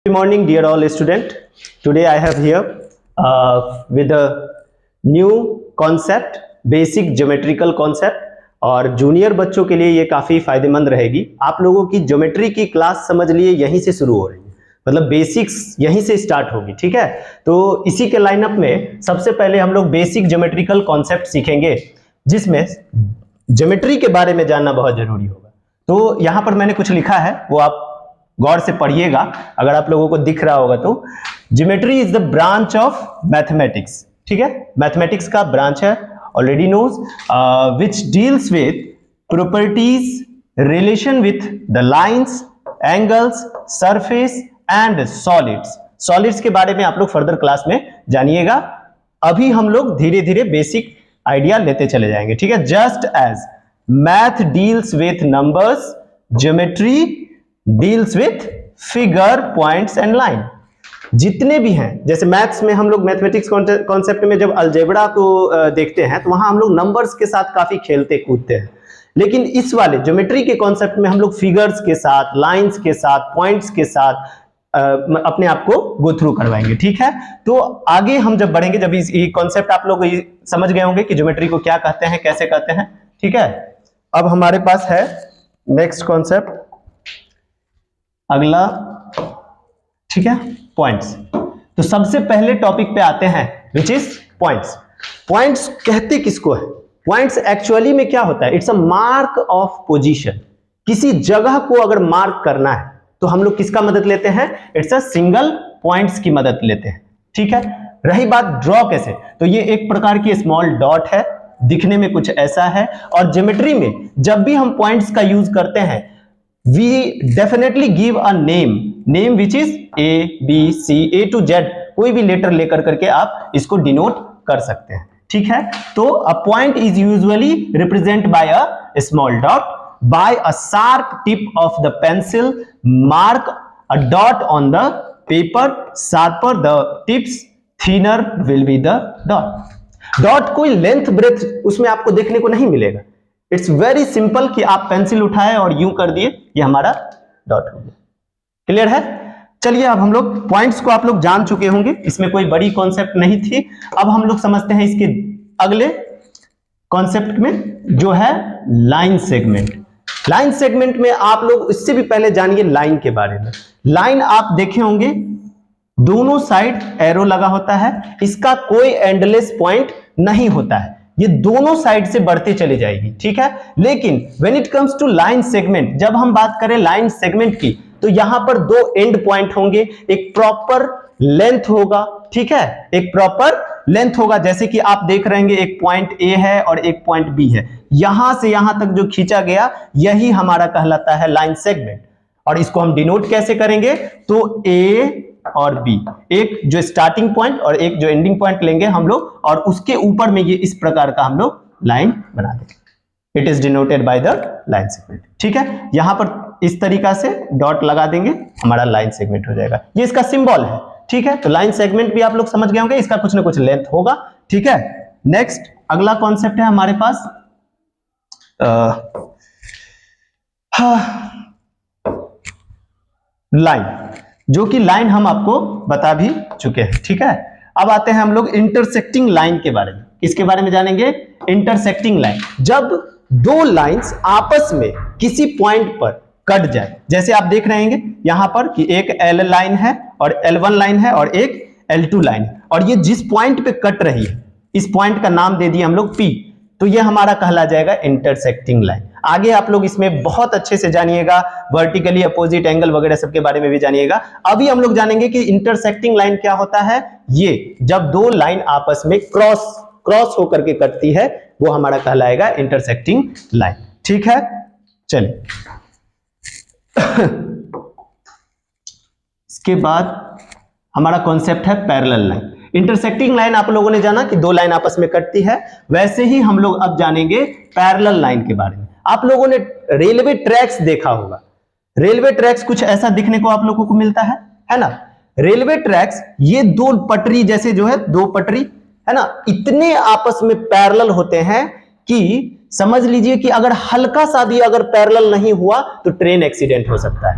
Good morning, dear all student. Today I have here with a new concept, basic geometrical concept. और junior बच्चों के लिए ये काफ़ी फायदेमंद रहेगी। आप लोगों की ज्योमेट्री की क्लास समझ लिए यहीं से शुरू हो रही है, मतलब बेसिक्स यहीं से स्टार्ट होगी, ठीक है। तो इसी के लाइनअप में सबसे पहले हम लोग बेसिक ज्योमेट्रिकल कॉन्सेप्ट सीखेंगे, जिसमें ज्योमेट्री के बारे में जानना बहुत जरूरी होगा। तो यहाँ पर मैंने कुछ लिखा है, वो आप गौर से पढ़िएगा, अगर आप लोगों को दिख रहा होगा तो। Geometry is the branch of mathematics, ठीक है, मैथमेटिक्स का ब्रांच है, already knows, which deals with properties relation with the lines, angles, surface and solids. Solids के बारे में आप लोग फर्दर क्लास में जानिएगा। अभी हम लोग धीरे धीरे बेसिक आइडिया लेते चले जाएंगे, ठीक है। Just as math deals with numbers, geometry deals with figure, points and line. जितने भी हैं, जैसे मैथ्स में हम लोग मैथमेटिक्स कॉन्सेप्ट में जब अलजेब्रा को देखते हैं तो वहां हम लोग नंबर्स के साथ काफी खेलते कूदते हैं, लेकिन इस वाले ज्योमेट्री के कॉन्सेप्ट में हम लोग फिगर्स के साथ, लाइंस के साथ, पॉइंट्स के साथ अपने आप को गो थ्रू करवाएंगे, ठीक है। तो आगे हम जब बढ़ेंगे, जब ये कॉन्सेप्ट आप लोग समझ गए होंगे कि ज्योमेट्री को क्या कहते हैं, कैसे कहते हैं, ठीक है। अब हमारे पास है नेक्स्ट कॉन्सेप्ट, अगला, ठीक है, पॉइंट्स। तो सबसे पहले टॉपिक पे आते हैं, विच इज पॉइंट्स। पॉइंट्स कहते किसको है? पॉइंट्स एक्चुअली में क्या होता है? It's a mark of position. किसी जगह को अगर मार्क करना है तो हम लोग किसका मदद लेते हैं? इट्स अ सिंगल पॉइंट्स की मदद लेते हैं, ठीक है। रही बात ड्रॉ कैसे, तो ये एक प्रकार की स्मॉल डॉट है, दिखने में कुछ ऐसा है। और ज्योमेट्री में जब भी हम पॉइंट्स का यूज करते हैं, we definitely give a name which is A, B, C, A to Z, कोई भी लेटर लेकर करके आप इसको डिनोट कर सकते हैं, ठीक है। तो a point is usually represented by a small dot. By a sharp tip of the pencil, mark a dot on the paper. Sharper the tips, thinner will be the dot. Dot कोई length breadth उसमें आपको देखने को नहीं मिलेगा। It's very simple कि आप pencil उठाए और यूं कर दिए, ये हमारा डॉट हो गया। क्लियर है? चलिए, अब हम लोग पॉइंट्स को आप लोग जान चुके होंगे, इसमें कोई बड़ी कॉन्सेप्ट नहीं थी। अब हम लोग समझते हैं इसके अगले कॉन्सेप्ट में, जो है लाइन सेगमेंट। लाइन सेगमेंट में आप लोग इससे भी पहले जानिए लाइन के बारे में। लाइन आप देखे होंगे, दोनों साइड एरो लगा होता है, इसका कोई एंडलेस पॉइंट नहीं होता है, ये दोनों साइड से बढ़ते चली जाएगी, ठीक है। लेकिन when it comes to line segment, जब हम बात करें लाइन सेगमेंट की, तो यहां पर दो एंड पॉइंट होंगे, एक प्रॉपर लेंथ होगा, ठीक है, एक प्रॉपर लेंथ होगा। जैसे कि आप देख रहे हैं, एक पॉइंट ए है और एक पॉइंट बी है, यहां से यहां तक जो खींचा गया, यही हमारा कहलाता है लाइन सेगमेंट। और इसको हम डिनोट कैसे करेंगे? तो ए और बी, एक जो स्टार्टिंग पॉइंट और एक जो एंडिंग पॉइंट लेंगे हम लोग, और उसके ऊपर में ये इस प्रकार का हम लोग लाइन बना देंगे। It is denoted by the line segment, ठीक है। यहां पर इस तरीका से डॉट लगा देंगे, हमारा लाइन सेगमेंट हो जाएगा, ये इसका सिंबल है, ठीक है। तो लाइन सेगमेंट भी आप लोग समझ गए होंगे, इसका कुछ ना कुछ लेंथ होगा, ठीक है। नेक्स्ट अगला कॉन्सेप्ट है हमारे पास लाइन, जो कि लाइन हम आपको बता भी चुके हैं, ठीक है। अब आते हैं हम लोग इंटरसेक्टिंग लाइन के बारे में। किसके बारे में जानेंगे? Intersecting line. जब दो लाइंस आपस में किसी पॉइंट पर कट जाए, जैसे आप देख रहे हैं यहां पर कि एक L लाइन है और L1 लाइन है और एक L2 लाइन है, और ये जिस पॉइंट पे कट रही है, इस पॉइंट का नाम दे दिए हम लोग P, तो ये हमारा कहला जाएगा इंटरसेक्टिंग लाइन। आगे आप लोग इसमें बहुत अच्छे से जानिएगा, वर्टिकली अपोजिट एंगल वगैरह सबके बारे में भी जानिएगा। अभी हम लोग जानेंगे कि इंटरसेक्टिंग लाइन क्या होता है। ये जब दो लाइन आपस में क्रॉस होकर के कटती है, वो हमारा कहलाएगा इंटरसेक्टिंग लाइन, ठीक है। चलिए इसके बाद हमारा कॉन्सेप्ट है पैरेलल लाइन। इंटरसेक्टिंग लाइन आप लोगों ने जाना कि दो लाइन आपस में कटती है, वैसे ही हम लोग अब जानेंगे पैरेलल लाइन के बारे में। आप लोगों ने रेलवे ट्रैक्स देखा होगा, रेलवे ट्रैक्स कुछ ऐसा दिखने को आप लोगों को मिलता है ना। रेलवे ट्रैक्स ये दो पटरी जैसे जो है, दो पटरी है ना, इतने आपस में पैरेलल होते हैं कि समझ लीजिए कि अगर हल्का सा भी अगर पैरेलल नहीं हुआ तो ट्रेन एक्सीडेंट हो सकता है।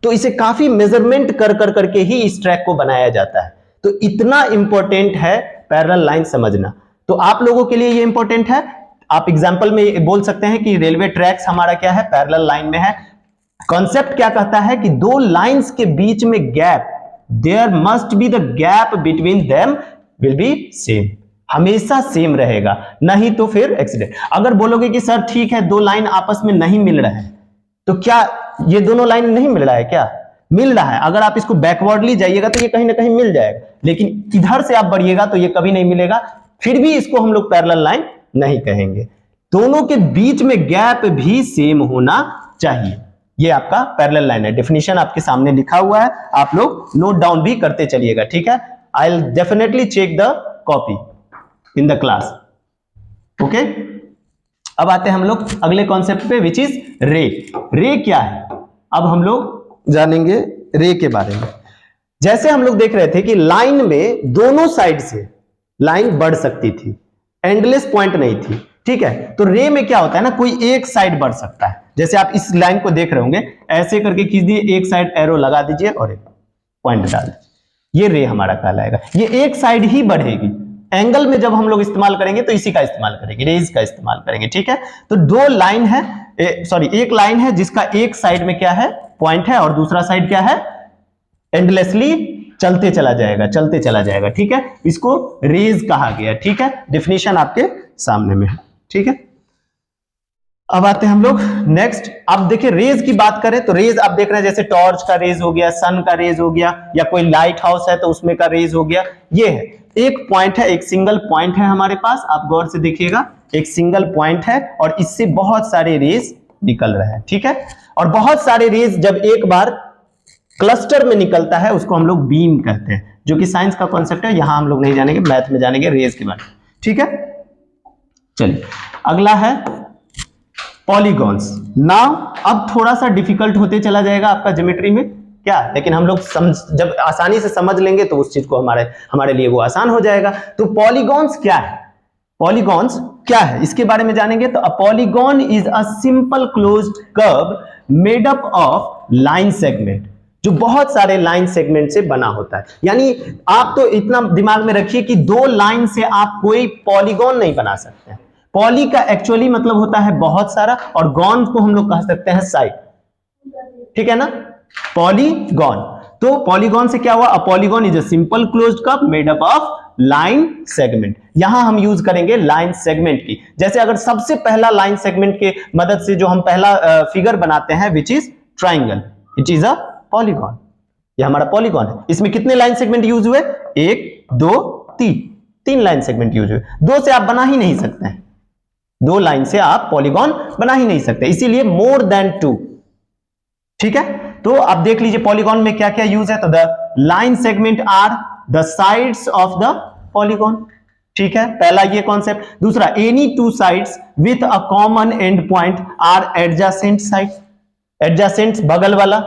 तो इसे काफी मेजरमेंट कर कर करके ही इस ट्रैक को बनाया जाता है। तो इतना इंपॉर्टेंट है पैरेलल लाइन समझना। तो आप लोगों के लिए ये इंपॉर्टेंट है। आप एग्जांपल में बोल सकते हैं कि रेलवे ट्रैक्स हमारा क्या है, पैरेलल लाइन में है। कॉन्सेप्ट क्या कहता है कि दो लाइंस के बीच में gap, there must be the gap between them will be same, हमेशा सेम रहेगा, नहीं तो फिर एक्सीडेंट। अगर बोलोगे कि सर ठीक है दो लाइन आपस में नहीं मिल रहा है, तो क्या ये दोनों लाइन नहीं मिल रहा है? क्या मिल रहा है। अगर आप इसको बैकवर्डली जाइएगा तो ये कहीं ना कहीं मिल जाएगा, लेकिन इधर से आप बढ़िएगा तो ये कभी नहीं मिलेगा, फिर भी इसको हम लोग पैरेलल लाइन नहीं कहेंगे। दोनों के बीच में गैप भी सेम होना चाहिए। ये आपका पैरेलल लाइन है। डेफिनेशन आपके सामने लिखा हुआ है, आप लोग नोट डाउन भी करते चलिएगा, ठीक है। I will definitely check the copy in the class, okay. अब आते हैं हम लोग अगले कॉन्सेप्ट पे, विच इज रे। रे क्या है, अब हम लोग जानेंगे रे के बारे में। जैसे हम लोग देख रहे थे कि लाइन में दोनों साइड से लाइन बढ़ सकती थी, एंडलेस पॉइंट नहीं थी, ठीक है। तो रे में क्या होता है ना, कोई एक साइड बढ़ सकता है। जैसे आप इस लाइन को देख रहे होंगे, ऐसे करके खींच दिए, एक साइड एरो लगा दीजिए और एक पॉइंट डाल दीजिए, ये रे हमारा कहलाएगा। ये एक साइड ही बढ़ेगी। एंगल में जब हम लोग इस्तेमाल करेंगे तो इसी का इस्तेमाल करेंगे, रेज का इस्तेमाल करेंगे, ठीक है। तो दो लाइन है, एक लाइन है जिसका एक साइड में क्या है, पॉइंट है, और दूसरा साइड क्या है, एंडलेसली चलते चला जाएगा, चलते चला जाएगा, ठीक है। इसको रेज कहा गया, ठीक है। डेफिनेशन आपके सामने में है, ठीक है। अब आते हैं हम लोग नेक्स्ट। अब देखिए रेज की बात करें तो रेज आप देख रहे हैं, जैसे टॉर्च का रेज हो गया, सन का रेज हो गया, या कोई लाइट हाउस है तो उसमें का रेज हो गया। ये है एक पॉइंट है, एक सिंगल पॉइंट है हमारे पास, आप गौर से देखिएगा, एक सिंगल पॉइंट है और इससे बहुत सारे रेज निकल रहे हैं, ठीक है। और बहुत सारे रेज जब एक बार क्लस्टर में निकलता है उसको हम लोग बीम कहते हैं, जो कि साइंस का कॉन्सेप्ट है, यहां हम लोग नहीं जानेंगे, मैथ में जानेंगे रेज के बारे में, ठीक है। चलिए अगला है पॉलीगॉन्स। नाउ अब थोड़ा सा डिफिकल्ट होते चला जाएगा आपका ज्योमेट्री में, क्या, लेकिन हम लोग जब आसानी से समझ लेंगे तो उस चीज को हमारे लिए वो आसान हो जाएगा। तो पॉलीगॉन्स क्या है, पॉलीगॉन्स क्या है इसके बारे में जानेंगे। तो a polygon is a simple closed curve made up of line segment, जो बहुत सारे लाइन सेगमेंट से बना होता है। यानी आप तो इतना दिमाग में रखिए कि दो लाइन से आप कोई पॉलीगॉन नहीं बना सकते। पॉली का एक्चुअली मतलब होता है बहुत सारा, और गॉन को हम लोग कह सकते हैं साइड, ठीक है ना, पॉलीगॉन। तो पॉलीगॉन से क्या हुआ, a polygon is a simple closed curve made up of line segment. यहां हम यूज करेंगे लाइन सेगमेंट की। जैसे अगर सबसे पहला लाइन सेगमेंट के मदद से जो हम पहला फिगर बनाते हैं, which is triangle, it is a polygon. ये हमारा पॉलीगॉन है। इसमें कितने लाइन सेगमेंट यूज हुए, 1 2 3 लाइन सेगमेंट यूज हुए। दो से आप बना ही नहीं सकते हैं, दो लाइन से आप पॉलीगॉन बना ही नहीं सकते, इसीलिए मोर देन 2, ठीक है। तो आप देख लीजिए पॉलीगॉन में क्या क्या यूज है। तो the line segment are the sides of the polygon, ठीक है, पहला ये कॉन्सेप्ट। दूसरा, any two sides with a common end point are adjacent side. Adjacent बगल वाला,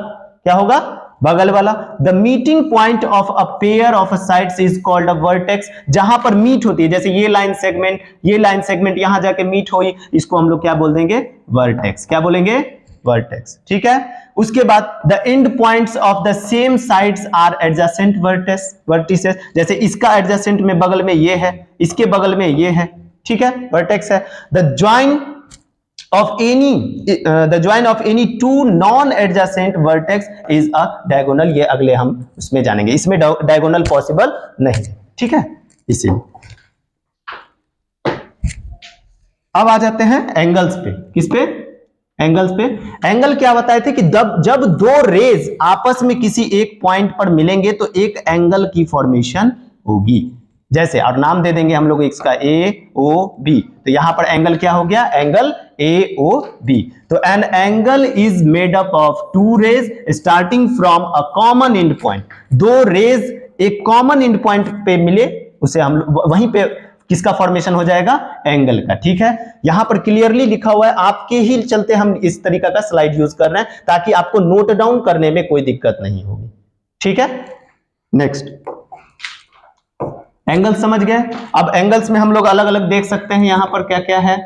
क्या होगा, बगल वाला। The meeting point of a pair of sides is called a vertex. जहां पर मीट होती है, जैसे ये लाइन सेगमेंट यहां जाके मीट हुई, इसको हम लोग क्या बोल देंगे, वर्टेक्स। क्या बोलेंगे, वर्टेक्स, ठीक है। उसके बाद the end points of the same sides are adjacent vertices. जैसे इसका एडजेसेंट में बगल में ये है, इसके बगल में ये है, ठीक है, वर्टेक्स है। The join of any two non-adjacent vertex is a diagonal। ये अगले हम उसमें जानेंगे, इसमें diagonal पॉसिबल नहीं है, ठीक है, इसीलिए। अब आ जाते हैं एंगल्स पे। किस पे, एंगल्स पे। एंगल क्या बताए थे कि जब दो रेज आपस में किसी एक पॉइंट पर मिलेंगे तो एक एंगल की फॉर्मेशन होगी। जैसे और नाम दे देंगे हम लोग इसका AOB। तो यहां पर एंगल क्या हो गया, एंगल AOB। तो an angle is made up of two rays starting from a common end point. दो रेज एक कॉमन एंड पॉइंट पे मिले, उसे हम वहीं पे किसका फॉर्मेशन हो जाएगा, एंगल का, ठीक है। यहां पर क्लियरली लिखा हुआ है, आपके ही चलते हम इस तरीका का स्लाइड यूज कर रहे हैं ताकि आपको नोट डाउन करने में कोई दिक्कत नहीं होगी, ठीक है। नेक्स्ट, एंगल समझ गए। अब एंगल्स में हम लोग अलग अलग देख सकते हैं, यहां पर क्या क्या है,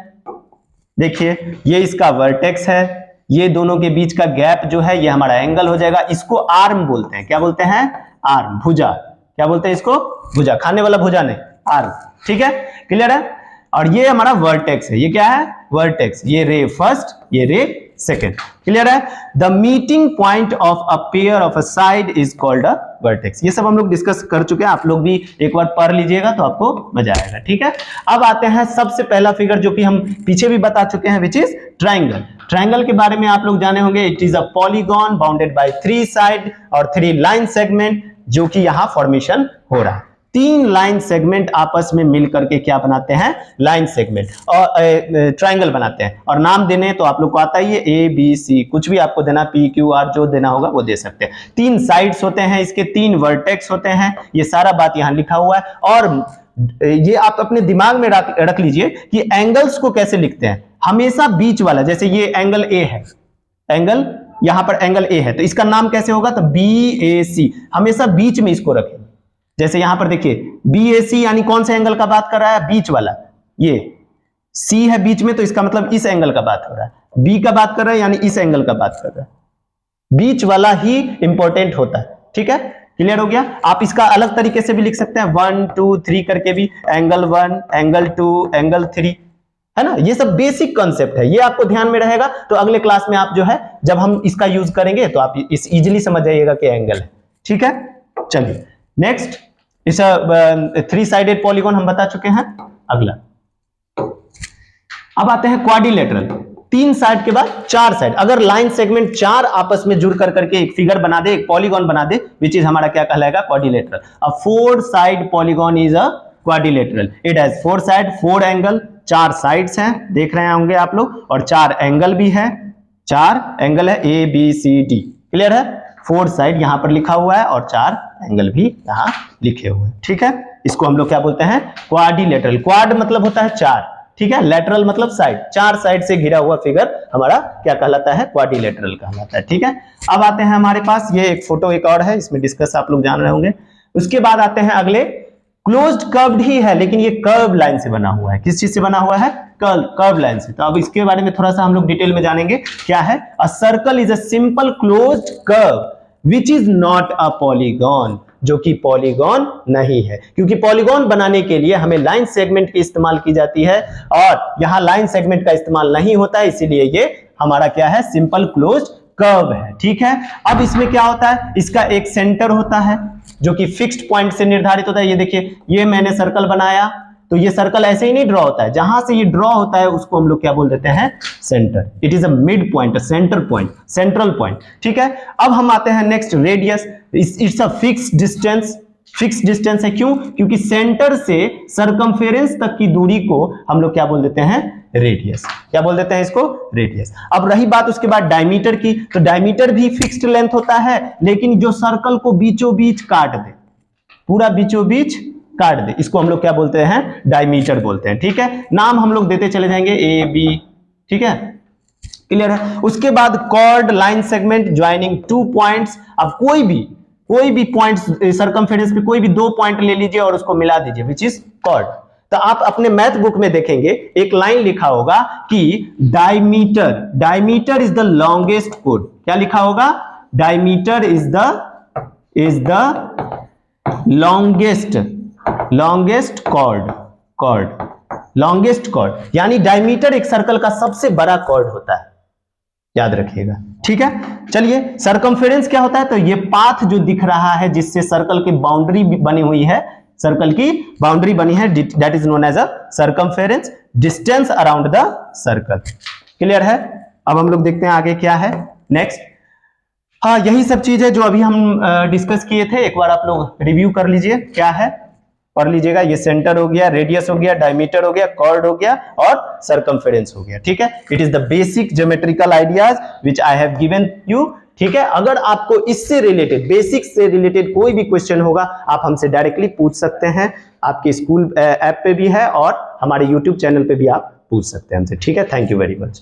देखिए ये इसका वर्टेक्स है, ये दोनों के बीच का गैप जो है ये हमारा एंगल हो जाएगा। इसको आर्म बोलते हैं। क्या बोलते हैं? आर्म, भुजा। क्या बोलते हैं इसको? भुजा, खाने वाला भुजा नहीं, आर्म। ठीक है, क्लियर है। और ये हमारा वर्टेक्स है। ये क्या है? वर्टेक्स। ये रे फर्स्ट, ये रे सेकेंड। क्लियर है। The meeting point of a pair of a side is called a vertex. ये सब हम लोग डिस्कस कर चुके हैं, आप लोग भी एक बार पढ़ लीजिएगा तो आपको मजा आएगा। ठीक है, अब आते हैं सबसे पहला फिगर जो कि हम पीछे भी बता चुके हैं, विच इज ट्राइंगल। ट्राइंगल के बारे में आप लोग जाने होंगे। It is a polygon bounded by 3 side और 3 लाइन सेगमेंट, जो कि यहां फॉर्मेशन हो रहा है। 3 लाइन सेगमेंट आपस में मिल करके क्या बनाते हैं? लाइन सेगमेंट और ट्राइंगल बनाते हैं। और नाम देने तो आप लोग को आता ही है, ए बी सी, कुछ भी आपको देना, पी क्यू आर, जो देना होगा वो दे सकते हैं। 3 साइड्स होते हैं इसके, 3 वर्टेक्स होते हैं। ये सारा बात यहां लिखा हुआ है। और ये आप अपने दिमाग में रख लीजिए कि एंगल्स को कैसे लिखते हैं। हमेशा बीच वाला, जैसे ये एंगल ए है, एंगल यहां पर एंगल ए है, तो इसका नाम कैसे होगा? तो बी ए सी, हमेशा बीच में इसको रखें। जैसे यहां पर देखिए BAC यानी कौन से एंगल का बात कर रहा है? बीच वाला। ये C है बीच में, तो इसका मतलब इस एंगल का बात हो रहा है। B का बात कर रहा है यानी इस एंगल का बात कर रहा है। बीच वाला ही इंपॉर्टेंट होता है। ठीक है, क्लियर हो गया। आप इसका अलग तरीके से भी लिख सकते हैं, 1 2 3 करके भी, एंगल 1 एंगल 2 एंगल 3, है ना। ये सब बेसिक कॉन्सेप्ट है, ये आपको ध्यान में रहेगा। तो अगले क्लास में आप जो है जब हम इसका यूज करेंगे तो आप इस इजिली समझ जाइएगा कि एंगल है। ठीक है, चलिए नेक्स्ट। इस 3 साइडेड पॉलीगॉन हम बता चुके हैं। अगला अब आते हैं क्वाड्रिलेटरल। 3 साइड के बाद 4 साइड। अगर लाइन सेगमेंट 4 आपस में जुड़ कर करके एक फिगर बना दे, एक पॉलीगॉन बना दे, विच इज हमारा क्या कहलाएगा? Quadrilateral. A 4 side polygon is a quadrilateral. It has 4 side, 4 angle, 4 sides हैं, देख रहे होंगे आप लोग, और 4 एंगल भी है। 4 एंगल है, A B C D। Clear है। 4 साइड यहां पर लिखा हुआ है और 4 एंगल भी यहां लिखे हुए हैं। ठीक है, इसको हम लोग क्या बोलते हैं? क्वाड्रिलेटरल। क्वाड मतलब होता है 4, ठीक है, लेटरल मतलब साइड। 4 साइड से घिरा हुआ फिगर हमारा क्या कहलाता है? क्वाड्रिलेटरल कहलाता है। ठीक है, अब आते हैं हमारे पास ये एक फोटो एक और है, इसमें डिस्कस आप लोग जान रहे होंगे। उसके बाद आते हैं अगले, क्लोज्ड कर्व्ड ही है लेकिन ये कर्व लाइन से बना हुआ है। किस चीज से बना हुआ है? कर्व लाइन से। तो अब इसके बारे में थोड़ा सा हम लोग डिटेल में जानेंगे। क्या है? A circle is a simple closed curve which is not a polygon, जो कि पॉलीगॉन नहीं है। क्योंकि पॉलीगॉन बनाने के लिए हमें लाइन सेगमेंट की इस्तेमाल की जाती है और यहां लाइन सेगमेंट का इस्तेमाल नहीं होता है, इसीलिए ये हमारा क्या है? सिंपल क्लोज्ड कर्व है। ठीक है, अब इसमें क्या होता है? इसका एक सेंटर होता है जो कि फिक्स्ड पॉइंट से निर्धारित होता है। ये देखिए, ये मैंने सर्कल बनाया, तो ये सर्कल ऐसे ही नहीं ड्रॉ होता है, जहां से ये ड्रॉ होता है उसको हम लोग क्या बोल देते हैं? Centre. It is a mid point, centre point, central point. ठीक है, अब हम आते हैं next, radius. It's a fixed distance. Fix distance है, क्यों? क्योंकि सेंटर से सरकमफेरेंस तक की दूरी को हम लोग क्या बोल देते हैं? रेडियस। क्या बोल देते हैं इसको? रेडियस। अब रही बात उसके बाद डायमीटर की, तो डायमीटर भी फिक्स्ड लेंथ होता है, लेकिन जो सर्कल को बीचों बीच काट दे, पूरा बीचों बीच काट दे, इसको हम लोग क्या बोलते हैं? डायमीटर बोलते हैं। ठीक है, नाम हम लोग देते चले जाएंगे, ए बी। ठीक है, क्लियर है। उसके बाद chord line segment joining 2 points. अब कोई भी पॉइंट सर्कमफेरेंस पे कोई भी 2 पॉइंट ले लीजिए और उसको मिला दीजिए, विच इज कॉर्ड। तो आप अपने मैथ बुक में देखेंगे एक लाइन लिखा होगा कि diameter is the longest chord. क्या लिखा होगा? Diameter is the longest chord, यानी डायमीटर एक सर्कल का सबसे बड़ा कॉर्ड होता है, याद रखिएगा। ठीक है, चलिए सरकमफेरेंस क्या होता है? तो ये पाथ जो दिख रहा है जिससे सर्कल की बाउंड्री बनी हुई है, सर्कल की बाउंड्री बनी है, that is known as a circumference, distance around the circle. Clear है। अब हम लोग देखते हैं आगे क्या है नेक्स्ट। हाँ, यही सब चीज है जो अभी हम डिस्कस किए थे, एक बार आप लोग रिव्यू कर लीजिए। क्या है? पढ़ लीजिएगा। ये सेंटर हो गया, रेडियस हो गया, डायमीटर हो गया, कॉर्ड हो गया और सरकमफेरेंस हो गया। ठीक है, it is the basic geometrical ideas which I have given you. ठीक है, अगर आपको इससे रिलेटेड, बेसिक से रिलेटेड कोई भी क्वेश्चन होगा, आप हमसे डायरेक्टली पूछ सकते हैं। आपके स्कूल ऐप पे भी है और हमारे यूट्यूब चैनल पे भी आप पूछ सकते हैं हमसे। ठीक है, थैंक यू वेरी मच।